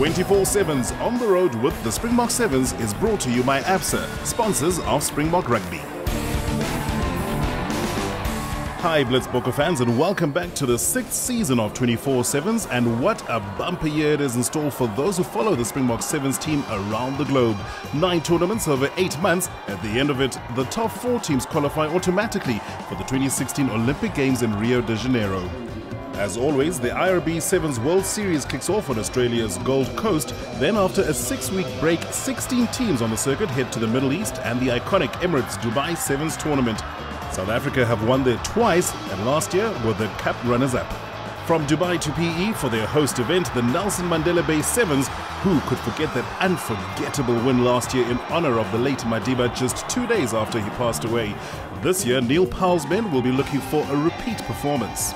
24/7's On the Road with the Springbok Sevens is brought to you by ABSA, sponsors of Springbok Rugby. Hi Blitzbokke fans, and welcome back to the 6th season of 24/7s, and what a bumper year it is in store for those who follow the Springbok Sevens team around the globe. 9 tournaments over 8 months. At the end of it, the top 4 teams qualify automatically for the 2016 Olympic Games in Rio de Janeiro. As always, the IRB Sevens World Series kicks off on Australia's Gold Coast. Then after a 6-week break, 16 teams on the circuit head to the Middle East and the iconic Emirates Dubai Sevens tournament. South Africa have won there twice, and last year were the cup runners-up. From Dubai to PE for their host event, the Nelson Mandela Bay Sevens, who could forget that unforgettable win last year in honor of the late Madiba just 2 days after he passed away. This year, Neil Powell's men will be looking for a repeat performance.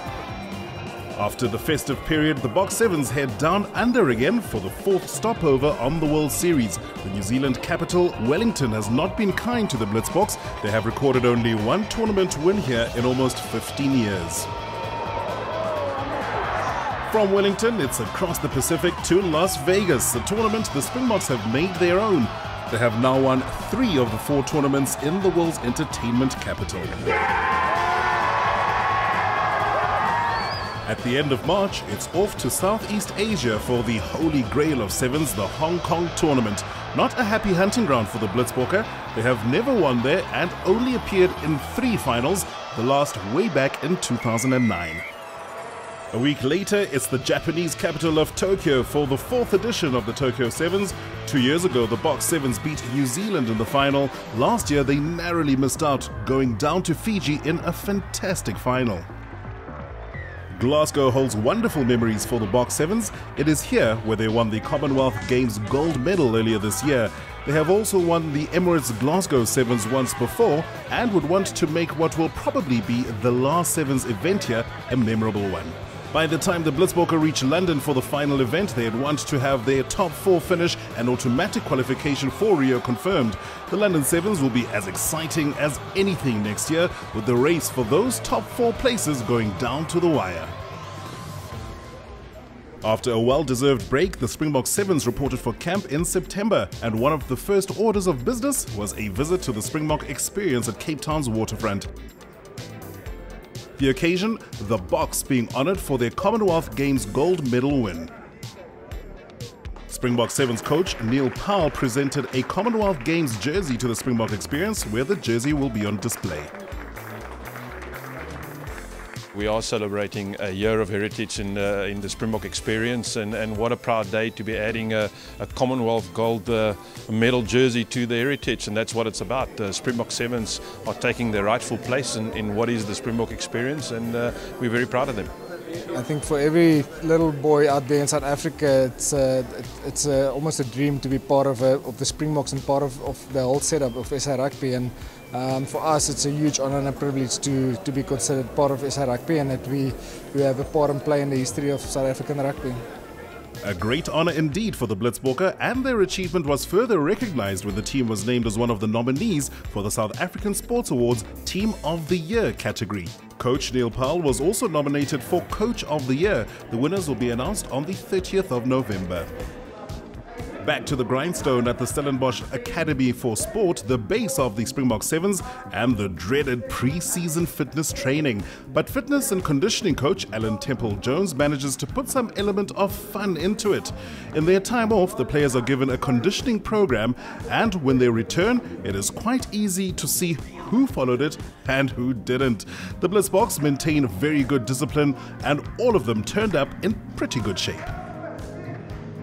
After the festive period, the Boks Sevens head down under again for the 4th stopover on the World Series. The New Zealand capital, Wellington, has not been kind to the Blitzboks. They have recorded only 1 tournament win here in almost 15 years. From Wellington, it's across the Pacific to Las Vegas, a tournament the Springboks have made their own. They have now won 3 of the 4 tournaments in the world's entertainment capital. At the end of March, it's off to Southeast Asia for the holy grail of sevens, the Hong Kong tournament. Not a happy hunting ground for the Blitzbokke. They have never won there and only appeared in 3 finals, the last way back in 2009. A week later, it's the Japanese capital of Tokyo for the 4th edition of the Tokyo Sevens. 2 years ago, the Boks Sevens beat New Zealand in the final. Last year, they narrowly missed out, going down to Fiji in a fantastic final. Glasgow holds wonderful memories for the Boks Sevens. It is here where they won the Commonwealth Games gold medal earlier this year. They have also won the Emirates Glasgow Sevens once before and would want to make what will probably be the last Sevens event here a memorable one. By the time the Blitzbokke reach London for the final event, they'd want to have their top 4 finish and automatic qualification for Rio confirmed. The London Sevens will be as exciting as anything next year, with the race for those top 4 places going down to the wire. After a well-deserved break, the Springbok Sevens reported for camp in September, and one of the first orders of business was a visit to the Springbok Experience at Cape Town's waterfront. The occasion, the Boks being honoured for their Commonwealth Games gold medal win. Springbok Sevens coach Neil Powell presented a Commonwealth Games jersey to the Springbok Experience, where the jersey will be on display. We are celebrating a year of heritage in the Springbok Experience, and what a proud day to be adding a Commonwealth gold medal jersey to the heritage, and that's what it's about. The Springbok Sevens are taking their rightful place in what is the Springbok Experience, and we're very proud of them. I think for every little boy out there in South Africa, it's almost a dream to be part of the Springboks and part of the whole setup of SA Rugby. And for us, it's a huge honour and a privilege to be considered part of SA Rugby, and that we have a part and play in the history of South African rugby. A great honour indeed for the Blitzbokke, and their achievement was further recognised when the team was named as one of the nominees for the South African Sports Awards Team of the Year category. Coach Neil Powell was also nominated for Coach of the Year. The winners will be announced on the 30th of November. Back to the grindstone at the Stellenbosch Academy for Sport, the base of the Springbok Sevens, and the dreaded pre-season fitness training. But fitness and conditioning coach Alan Temple-Jones manages to put some element of fun into it. In their time off, the players are given a conditioning program, and when they return, it is quite easy to see who followed it and who didn't. The Blitzboks maintain very good discipline, and all of them turned up in pretty good shape.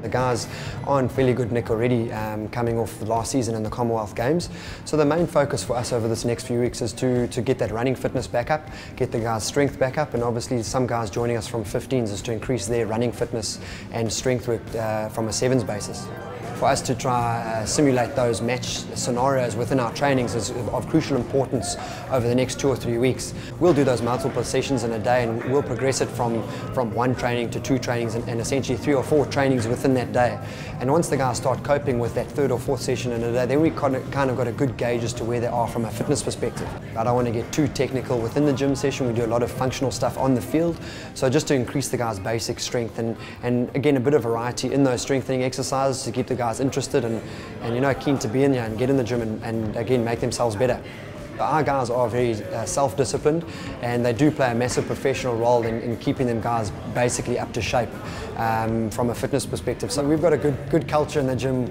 The guys are on fairly good nick already, coming off the last season in the Commonwealth Games. So the main focus for us over this next few weeks is to get that running fitness back up, get the guys' strength back up, and obviously some guys joining us from 15s is to increase their running fitness and strength work from a sevens basis. for us to try simulate those match scenarios within our trainings is of crucial importance over the next 2 or 3 weeks. We'll do those multiple sessions in a day, and we'll progress it from 1 training to 2 trainings and essentially 3 or 4 trainings within that day. And once the guys start coping with that 3rd or 4th session in a day, then we kind of got a good gauge as to where they are from a fitness perspective. I don't want to get too technical within the gym session. We do a lot of functional stuff on the field, so just to increase the guys' basic strength and again a bit of variety in those strengthening exercises to keep the guys interested and keen to be in there and get in the gym and again make themselves better. Our guys are very self-disciplined, and they do play a massive professional role in keeping them guys basically up to shape from a fitness perspective. So we've got a good culture in the gym.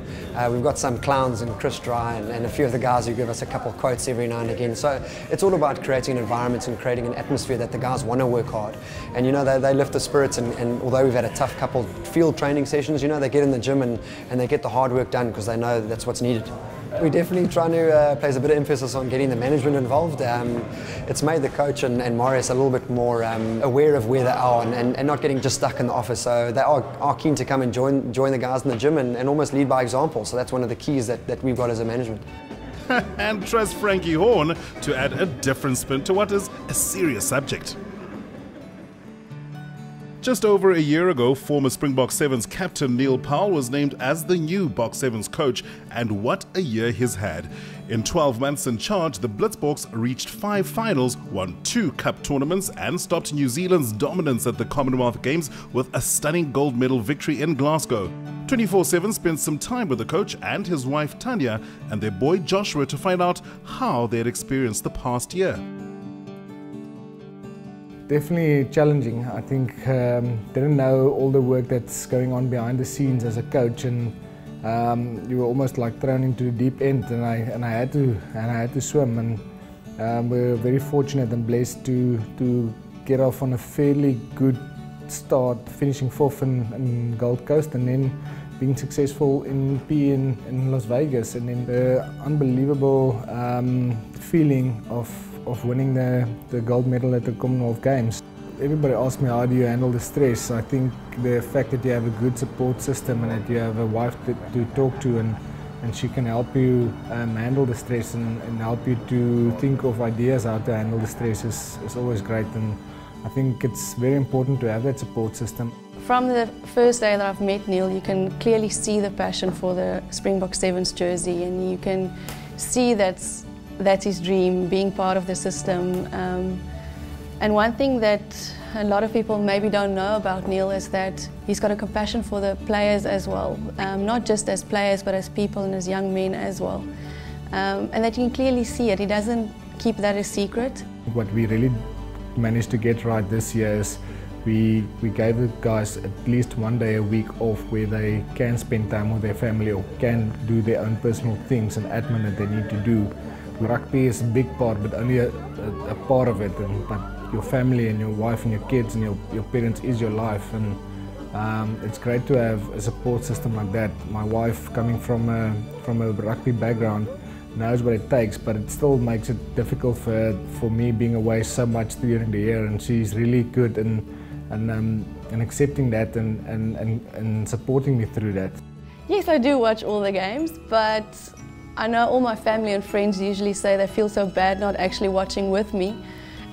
We've got some clowns and Chris Dry and a few of the guys who give us a couple of quotes every now and again. So it's all about creating an environment and creating an atmosphere that the guys want to work hard. And they lift the spirits, and although we've had a tough couple field training sessions, they get in the gym and they get the hard work done because they know that's what's needed. We're definitely trying to place a bit of emphasis on getting the management involved. It's made the coach and Marius a little bit more aware of where they are and not getting just stuck in the office. So they are keen to come and join the guys in the gym and almost lead by example. So that's one of the keys that we've got as a management. And trust Frankie Horn to add a different spin to what is a serious subject. Just over a year ago, former Springbok Sevens captain Neil Powell was named as the new Boks Sevens coach, and what a year he's had. In 12 months in charge, the Blitzboks reached 5 finals, won 2 cup tournaments, and stopped New Zealand's dominance at the Commonwealth Games with a stunning gold medal victory in Glasgow. 24/7 spent some time with the coach and his wife Tanya and their boy Joshua to find out how they had experienced the past year. Definitely challenging. I think didn't know all the work that's going on behind the scenes as a coach, and you were almost like thrown into the deep end, and I had to swim. And we were very fortunate and blessed to get off on a fairly good start, finishing 4th in Gold Coast, and then being successful in PE in Las Vegas, and then the unbelievable feeling of winning the gold medal at the Commonwealth Games. Everybody asks me, how do you handle the stress? I think the fact that you have a good support system and that you have a wife to talk to, and she can help you handle the stress and help you to think of ideas how to handle the stress is always great. And I think it's very important to have that support system. From the first day that I've met Neil, you can clearly see the passion for the Springbok Sevens jersey, and you can see that's his dream, being part of the system. And one thing that a lot of people maybe don't know about Neil is that he's got a compassion for the players as well, not just as players but as people and as young men as well. And that you can clearly see it. He doesn't keep that a secret. What we really managed to get right this year is we gave the guys at least 1 day a week off where they can spend time with their family or can do their own personal things and admin that they need to do. Rugby is a big part, but only a part of it. But your family and your wife and your kids and your parents is your life, and it's great to have a support system like that. My wife, coming from a rugby background, knows what it takes, but it still makes it difficult for me being away so much during the year, and she's really good in accepting that and supporting me through that. Yes, I do watch all the games, but I know all my family and friends usually say they feel so bad not actually watching with me,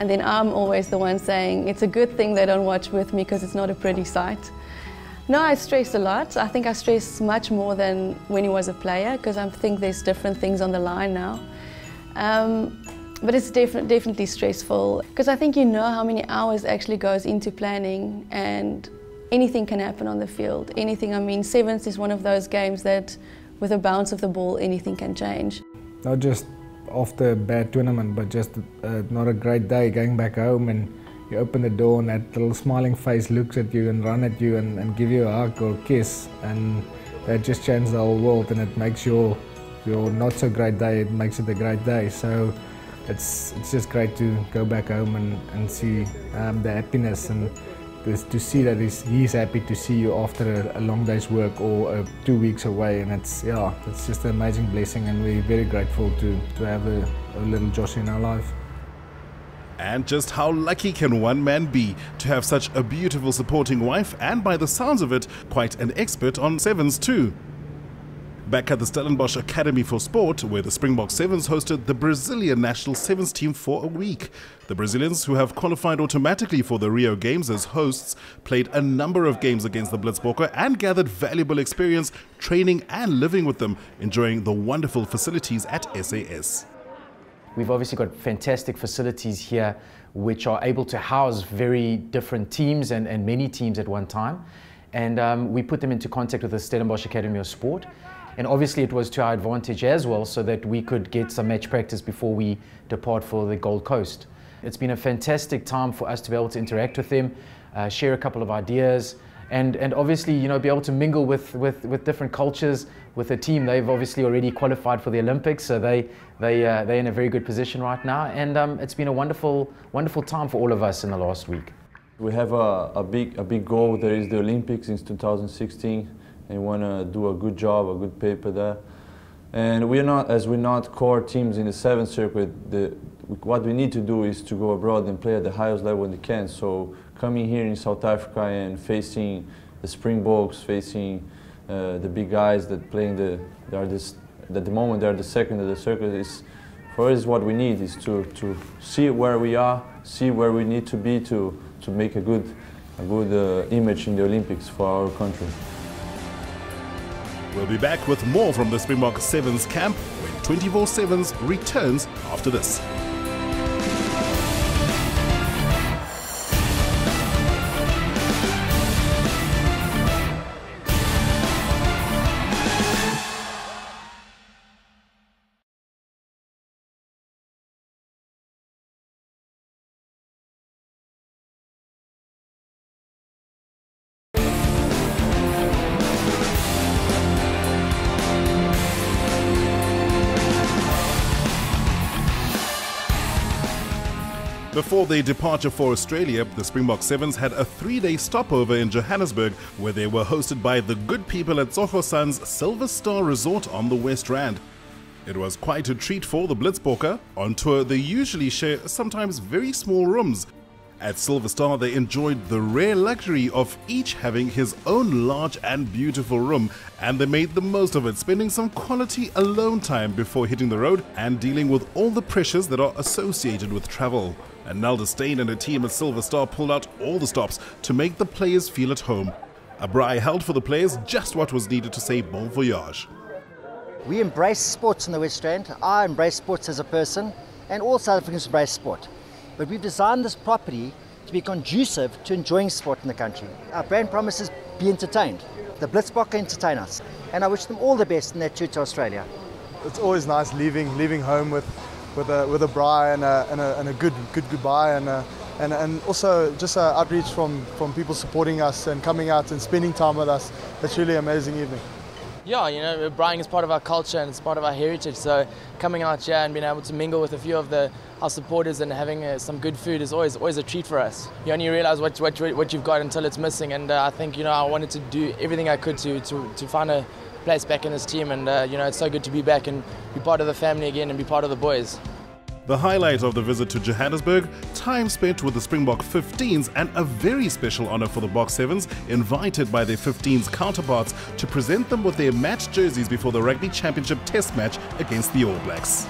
and then I'm always the one saying it's a good thing they don't watch with me because it's not a pretty sight. No, I stress a lot. I think I stress much more than when he was a player, because I think there's different things on the line now. But it's definitely stressful, because I think you know how many hours actually goes into planning, and anything can happen on the field. Anything. I mean, Sevens is one of those games that with a bounce of the ball, anything can change. Not just after a bad tournament, but just not a great day, going back home and you open the door and that little smiling face looks at you and run at you and give you a hug or a kiss, and that just changes the whole world, and it makes your not so great day, it makes it a great day. So it's just great to go back home and see the happiness, and to see that he's happy to see you after a long day's work or 2 weeks away, and it's just an amazing blessing, and we're very grateful to have a little Josh in our life. And just how lucky can one man be to have such a beautiful supporting wife, and by the sounds of it, quite an expert on sevens too. Back at the Stellenbosch Academy for Sport, where the Springbok Sevens hosted the Brazilian national sevens team for a week. The Brazilians, who have qualified automatically for the Rio Games as hosts, played a number of games against the Blitzbokke and gathered valuable experience training and living with them, enjoying the wonderful facilities at SAS. We've obviously got fantastic facilities here which are able to house very different teams and many teams at one time. And we put them into contact with the Stellenbosch Academy of Sport. And obviously it was to our advantage as well, so that we could get some match practice before we depart for the Gold Coast. It's been a fantastic time for us to be able to interact with them, share a couple of ideas, and obviously, you know, be able to mingle with different cultures with the team. They've obviously already qualified for the Olympics, so they're in a very good position right now. And it's been a wonderful time for all of us in the last week. We have a big goal. There is the Olympics in 2016. And we want to do a good job, a good paper there. And we're not core teams in the sevens circuit, what we need to do is to go abroad and play at the highest level we can. So coming here in South Africa and facing the Springboks, facing the big guys that playing at the moment they're the second of the circuit, is for us what we need is to see where we are, see where we need to be to make a good image in the Olympics for our country. We'll be back with more from the Springbok Sevens camp when 24/7 returns after this. Before their departure for Australia, the Springbok Sevens had a 3-day stopover in Johannesburg, where they were hosted by the good people at Tsogo San's Silver Star Resort on the West Rand. It was quite a treat for the Blitzbokke. On tour, they usually share sometimes very small rooms. At Silver Star, they enjoyed the rare luxury of each having his own large and beautiful room, and they made the most of it, spending some quality alone time before hitting the road and dealing with all the pressures that are associated with travel. And Nelda Steyn and her team at Silver Star pulled out all the stops to make the players feel at home. A braai held for the players just what was needed to say bon voyage. We embrace sports in the West Rand. I embrace sports as a person, and all South Africans embrace sport. But we've designed this property to be conducive to enjoying sport in the country. Our brand promises be entertained. The Blitzbokke entertain us, and I wish them all the best in their tour to Australia. It's always nice leaving home with a braai and a good goodbye, and also just outreach from people supporting us and coming out and spending time with us. It's really an amazing evening. Yeah, you know, braaiing is part of our culture and it's part of our heritage, so coming out here and being able to mingle with a few of our supporters and having some good food is always a treat for us. You only realise what you've got until it's missing, and I think, you know, I wanted to do everything I could to find a place back in this team, and you know, it's so good to be back and be part of the family again and be part of the boys. The highlight of the visit to Johannesburg, time spent with the Springbok 15s, and a very special honour for the Bok 7s, invited by their 15s counterparts to present them with their match jerseys before the Rugby Championship Test match against the All Blacks.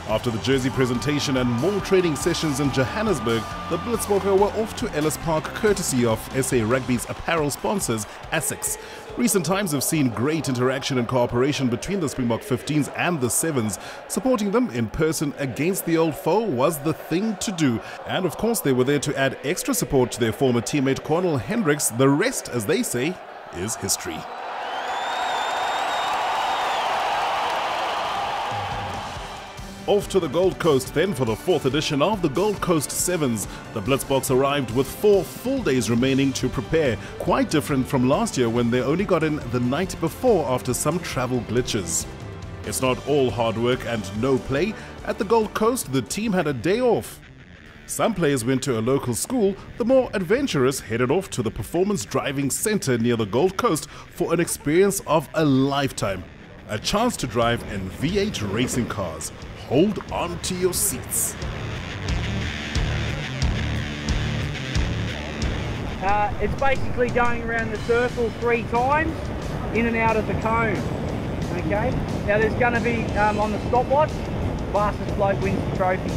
After the jersey presentation and more training sessions in Johannesburg, the Blitzbokke were off to Ellis Park courtesy of SA Rugby's apparel sponsors, ASICS. Recent times have seen great interaction and cooperation between the Springbok 15s and the 7s. Supporting them in person against the old foe was the thing to do. And of course they were there to add extra support to their former teammate Cornel Hendricks. The rest, as they say, is history. Off to the Gold Coast then for the 4th edition of the Gold Coast Sevens. The Blitzboks arrived with 4 full days remaining to prepare, quite different from last year when they only got in the night before after some travel glitches. It's not all hard work and no play. At the Gold Coast, the team had a day off. Some players went to a local school. The more adventurous headed off to the Performance Driving Centre near the Gold Coast for an experience of a lifetime. A chance to drive in V8 racing cars. Hold on to your seats. It's basically going around the circle 3 times, in and out of the cone. Okay. Now there's going to be on the stopwatch, fastest bloke wins the trophy.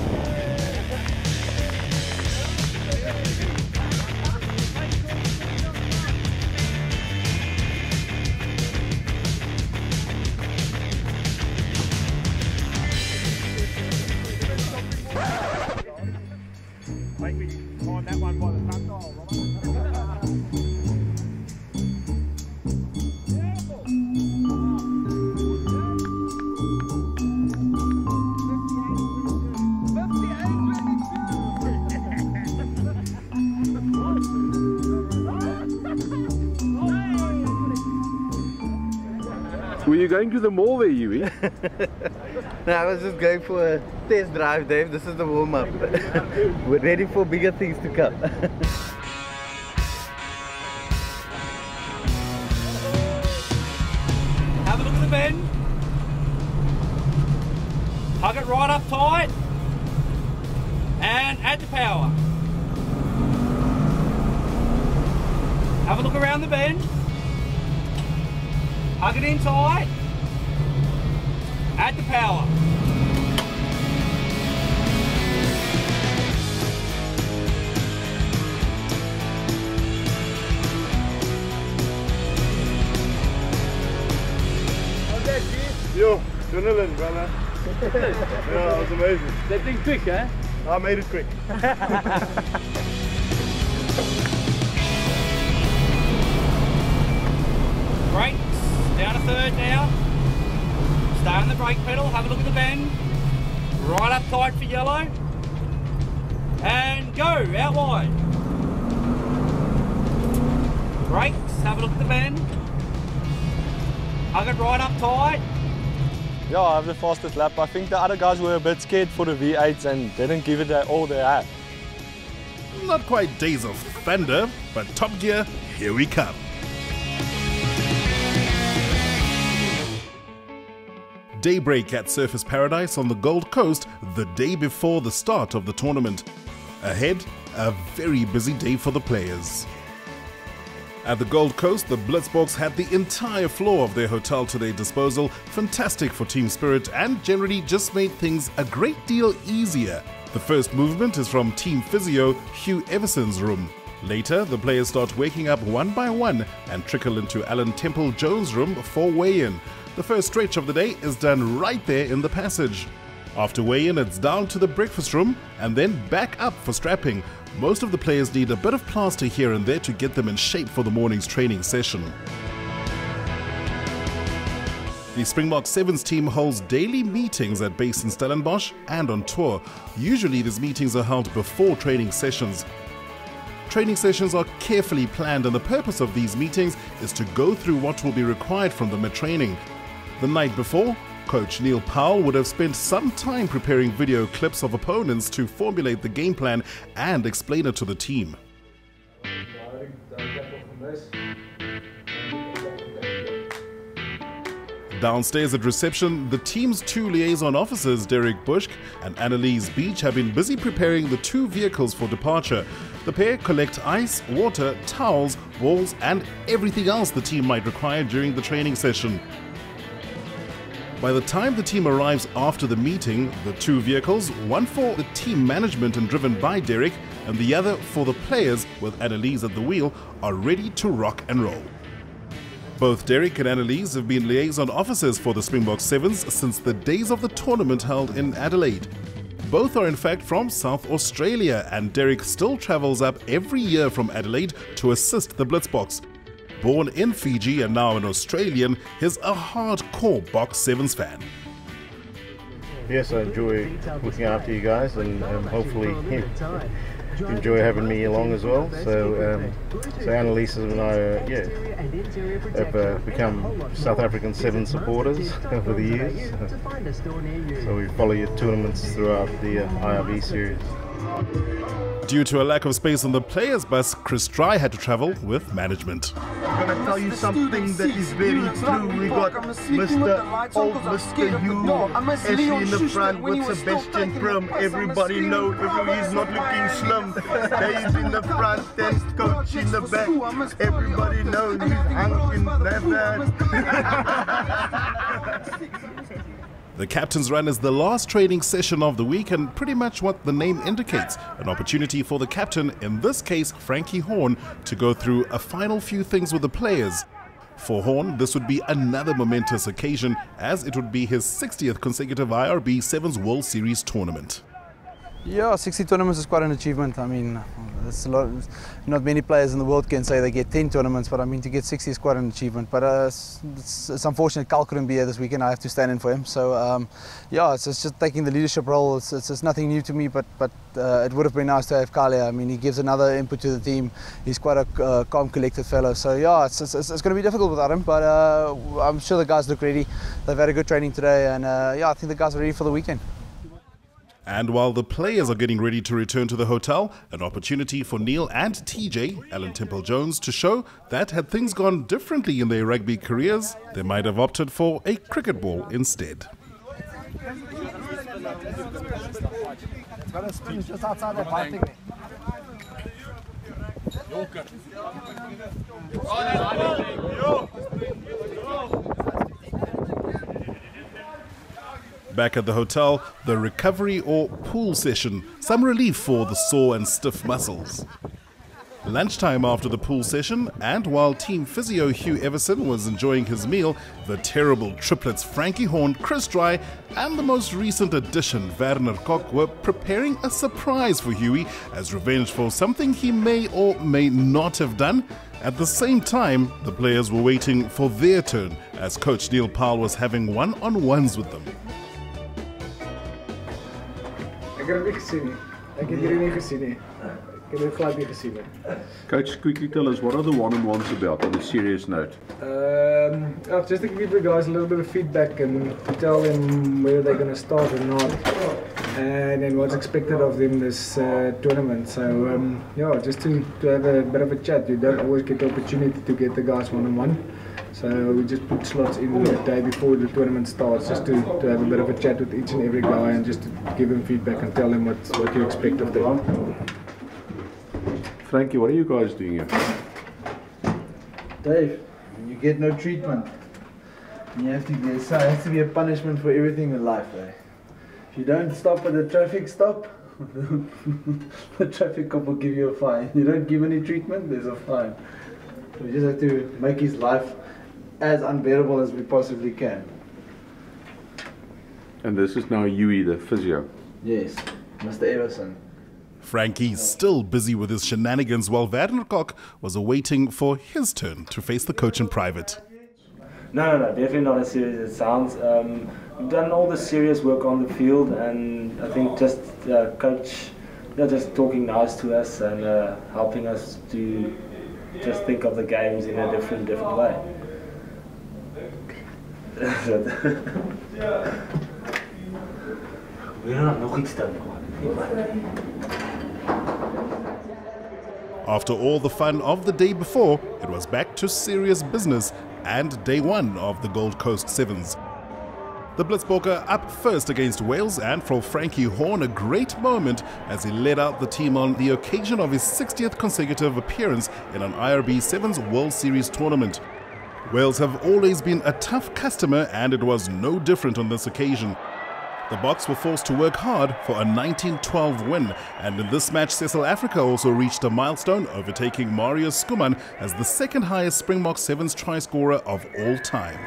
Were you going to the mall there, Yui? No, I was just going for a test drive, Dave. This is the warm-up. We're ready for bigger things to come. Have a look at the bend. Hug it right up tight. And add the power. Have a look around the bend. Hug it in tight. Add the power. How's that, G? Yo, adrenaline, brother. Yeah, it was amazing. That thing quick, eh? I made it quick. Brakes, down a third now. Stay on the brake pedal, have a look at the bend. Right up tight for yellow. And go, out wide. Brakes, have a look at the bend. Hug it right up tight. Yeah, I have the fastest lap. I think the other guys were a bit scared for the V8s and didn't give it all they had. Not quite days of thunder, but Top Gear, here we come. Daybreak at Surfers Paradise on the Gold Coast the day before the start of the tournament. Ahead, a very busy day for the players. At the Gold Coast, the Blitzboks had the entire floor of their hotel to their disposal, fantastic for team spirit and generally just made things a great deal easier. The first movement is from team physio Hugh Everson's room. Later, the players start waking up one by one and trickle into Alan Temple-Jones' room for weigh-in. The first stretch of the day is done right there in the passage. After weigh-in, it's down to the breakfast room and then back up for strapping. Most of the players need a bit of plaster here and there to get them in shape for the morning's training session. The Springbok Sevens team holds daily meetings at base in Stellenbosch and on tour. Usually these meetings are held before training sessions. Training sessions are carefully planned and the purpose of these meetings is to go through what will be required from them at training. The night before, Coach Neil Powell would have spent some time preparing video clips of opponents to formulate the game plan and explain it to the team. Downstairs at reception, the team's two liaison officers, Derek Bushk and Annalise Beach, have been busy preparing the two vehicles for departure. The pair collect ice, water, towels, balls and everything else the team might require during the training session. By the time the team arrives after the meeting, the two vehicles, one for the team management and driven by Derek, and the other for the players with Annalise at the wheel, are ready to rock and roll. Both Derek and Annalise have been liaison officers for the Springbok Sevens since the days of the tournament held in Adelaide. Both are in fact from South Australia, and Derek still travels up every year from Adelaide to assist the Blitzboks. Born in Fiji and now an Australian, he's a hardcore Box Sevens fan. Yes, I enjoy looking after you guys and hopefully you enjoy having me along as well. So Annalise and I have become South African Sevens supporters over the years. So we follow your tournaments throughout the IRB series. Due to a lack of space on the players' bus, Chris Try had to travel with management. I'm going to tell you something that is very true. We got Mr. Hugh Ashley in the front with Sebastian Prim. Everybody knows he's not looking slim. Dave's in the front and Coach in the back. Everybody knows he's hung in that. The captain's run is the last training session of the week and pretty much what the name indicates, an opportunity for the captain, in this case Frankie Horn, to go through a final few things with the players. For Horn, this would be another momentous occasion as it would be his 60th consecutive IRB Sevens World Series tournament. Yeah, 60 tournaments is quite an achievement. I mean, it's a lot. Not many players in the world can say they get 10 tournaments, but I mean, to get 60 is quite an achievement. But it's unfortunate Carl couldn't be here this weekend. I have to stand in for him. So yeah, it's just taking the leadership role. It's nothing new to me, but it would have been nice to have Carl here. I mean, he gives another input to the team. He's quite a calm, collected fellow. So yeah, it's going to be difficult without him, but I'm sure the guys look ready. They've had a good training today, and yeah, I think the guys are ready for the weekend. And while the players are getting ready to return to the hotel, an opportunity for Neil and TJ, Alan Temple-Jones, to show that had things gone differently in their rugby careers, they might have opted for a cricket ball instead. Back at the hotel, the recovery or pool session, some relief for the sore and stiff muscles. Lunchtime after the pool session, and while team physio Hugh Everson was enjoying his meal, the terrible triplets Frankie Horn, Chris Dry and the most recent addition Werner Kok were preparing a surprise for Hughie as revenge for something he may or may not have done. At the same time, the players were waiting for their turn as coach Neil Powell was having one-on-ones with them. Ik heb het niet gezien. Ik heb jullie niet gezien. Ik heb het gelijk niet gezien. Coach, quickly tell us, what are the one-on-ones about on a serious note? Just to give the guys a little bit of feedback and to tell them whether they're going to start or not, and then what's expected of them this tournament. So yeah, just to have a bit of a chat. You don't always get the opportunity to get the guys one-on-one. So we just put slots in the day before the tournament starts, just to have a bit of a chat with each and every guy and just to give them feedback and tell them what you expect of them. Frankie, what are you guys doing here? Dave, you get no treatment. You have to get, so it has to be a punishment for everything in life. Eh? If you don't stop at the traffic stop, the traffic cop will give you a fine. You don't give any treatment, there's a fine. So we just have to make his life as unbearable as we possibly can. And this is now Hughie, the physio. Yes, Mr. Everson. Frankie's still busy with his shenanigans while Werner Kok was awaiting for his turn to face the coach in private. No, definitely not as serious as it sounds. We've done all the serious work on the field, and I think just coach just talking nice to us and helping us to just think of the games in a different way. After all the fun of the day before, it was back to serious business and day one of the Gold Coast Sevens. The Blitzbokke up first against Wales, and for Frankie Horn a great moment as he led out the team on the occasion of his 60th consecutive appearance in an IRB Sevens World Series tournament. Wales have always been a tough customer, and it was no different on this occasion. The Boks were forced to work hard for a 19-12 win, and in this match Cecil Africa also reached a milestone, overtaking Marius Skuman as the second highest Springbok Sevens try scorer of all time.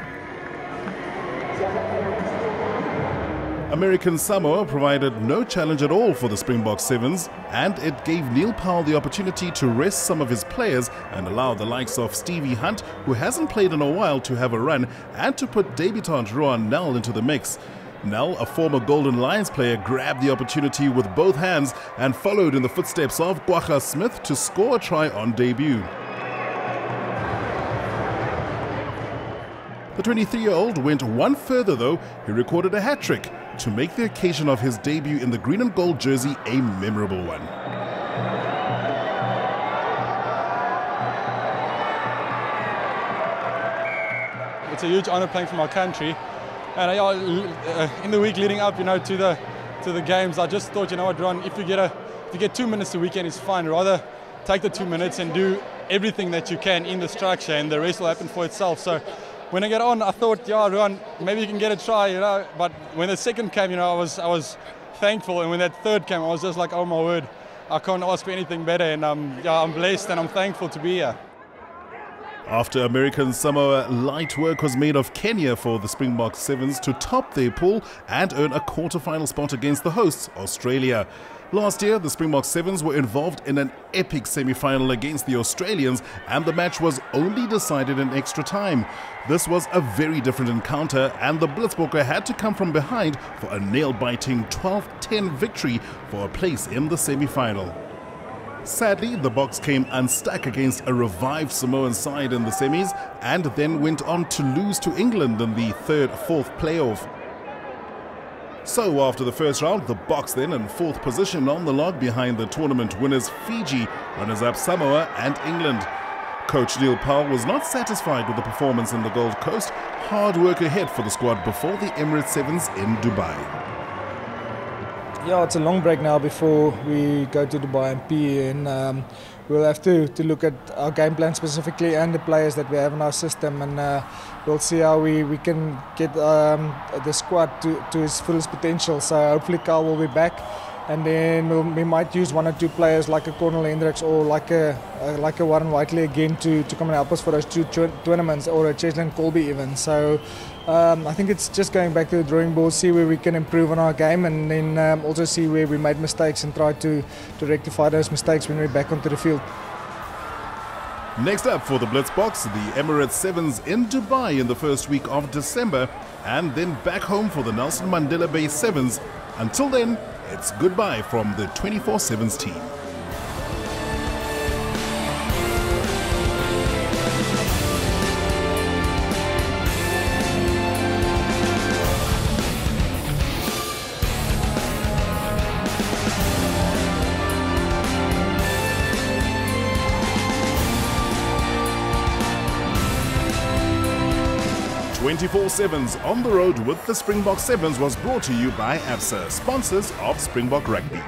American Samoa provided no challenge at all for the Springbok Sevens, and it gave Neil Powell the opportunity to rest some of his players and allow the likes of Stevie Hunt, who hasn't played in a while, to have a run, and to put debutant Rohan Nel into the mix. Nel, a former Golden Lions player, grabbed the opportunity with both hands and followed in the footsteps of Kwagga Smith to score a try on debut. The 23-year-old went one further though. He recorded a hat-trick to make the occasion of his debut in the green and gold jersey a memorable one. It's a huge honor playing for my country, and in the week leading up, to the games, I just thought, Ron, if you get 2 minutes a weekend, it's fine. Rather take the 2 minutes and do everything that you can in the structure, and the rest will happen for itself. So when I get on, I thought, yeah, Ruan, maybe you can get a try, you know. But when the second came, you know, I was thankful, and when that third came, I was just like, oh my word, I can't ask for anything better, and yeah, I'm blessed and I'm thankful to be here. After American Samoa, light work was made of Kenya for the Springbok Sevens to top their pool and earn a quarter-final spot against the hosts, Australia. Last year, the Springbok Sevens were involved in an epic semi-final against the Australians, and the match was only decided in extra time. This was a very different encounter, and the Blitzbokke had to come from behind for a nail-biting 12-10 victory for a place in the semi-final. Sadly, the Boks came unstuck against a revived Samoan side in the semis and then went on to lose to England in the third-fourth playoff. So after the first round, the Boks then in fourth position on the log behind the tournament winners Fiji, runners-up Samoa and England. Coach Neil Powell was not satisfied with the performance in the Gold Coast. Hard work ahead for the squad before the Emirates Sevens in Dubai. Yeah, it's a long break now before we go to Dubai and PE, and we'll have to look at our game plan specifically and the players that we have in our system, and we'll see how we can get the squad to its fullest potential. So hopefully Carl will be back, and then we might use one or two players like a Cornel Hendricks or like a Warren Whiteley again to come and help us for those two tournaments, or a Cheslin Colby even. So I think it's just going back to the drawing board, see where we can improve on our game, and then also see where we made mistakes and try to rectify those mistakes when we're back onto the field. Next up for the Blitzboks, the Emirates Sevens in Dubai in the first week of December, and then back home for the Nelson Mandela Bay Sevens. Until then, it's goodbye from the 24/7 team. "24/7's On the Road with the Springbok Sevens" was brought to you by ABSA, sponsors of Springbok Rugby.